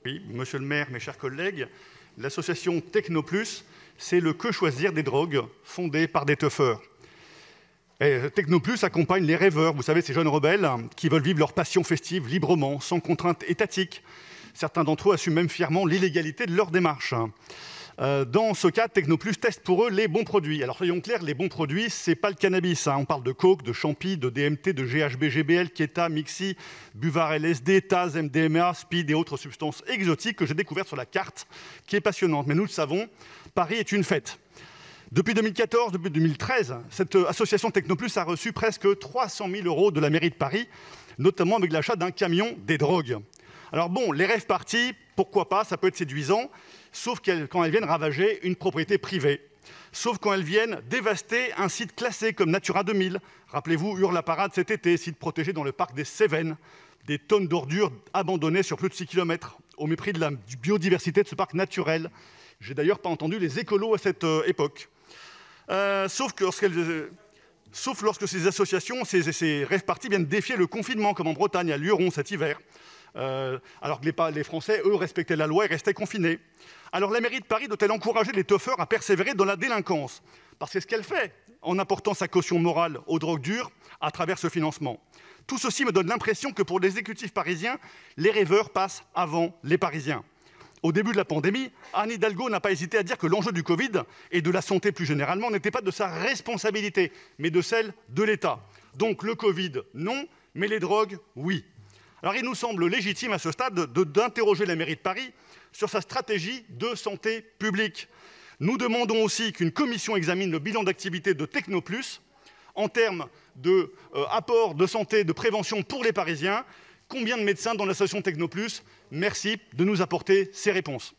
Oui, monsieur le maire, mes chers collègues, l'association Technoplus, c'est le Que choisir des drogues fondé par des teufeurs. Et Technoplus accompagne les rêveurs, vous savez, ces jeunes rebelles qui veulent vivre leur passion festive librement, sans contrainte étatique. Certains d'entre eux assument même fièrement l'illégalité de leur démarche. Dans ce cas, Technoplus teste pour eux les bons produits. Alors soyons clairs, les bons produits, c'est pas le cannabis. On parle de coke, de champi, de DMT, de GHB, GBL, Keta, Mixi, Buvar LSD, Taz, MDMA, Speed et autres substances exotiques que j'ai découvertes sur la carte, qui est passionnante. Mais nous le savons, Paris est une fête. Depuis 2014, depuis 2013, cette association Technoplus a reçu presque 300 000 € de la mairie de Paris, notamment avec l'achat d'un camion des drogues. Alors bon, les rêves partis, pourquoi pas, ça peut être séduisant, sauf quand elles viennent ravager une propriété privée, sauf quand elles viennent dévaster un site classé comme Natura 2000. Rappelez-vous, Hurle-la-Parade cet été, site protégé dans le parc des Cévennes, des tonnes d'ordures abandonnées sur plus de 6 km, au mépris de la biodiversité de ce parc naturel. J'ai d'ailleurs pas entendu les écolos à cette époque. Sauf lorsque ces associations, ces rêves partis viennent défier le confinement, comme en Bretagne, à Luron cet hiver. Alors que les Français, eux, respectaient la loi et restaient confinés. Alors la mairie de Paris doit-elle encourager les teufeurs à persévérer dans la délinquance? Parce que c'est ce qu'elle fait en apportant sa caution morale aux drogues dures à travers ce financement. Tout ceci me donne l'impression que pour l'exécutif parisien, les rêveurs passent avant les Parisiens. Au début de la pandémie, Anne Hidalgo n'a pas hésité à dire que l'enjeu du Covid et de la santé plus généralement n'était pas de sa responsabilité, mais de celle de l'État. Donc le Covid, non, mais les drogues, oui. Alors il nous semble légitime à ce stade d'interroger la mairie de Paris sur sa stratégie de santé publique. Nous demandons aussi qu'une commission examine le bilan d'activité de Technoplus en termes d'apport de santé, de prévention pour les Parisiens. Combien de médecins dans l'association Technoplus? Merci de nous apporter ces réponses.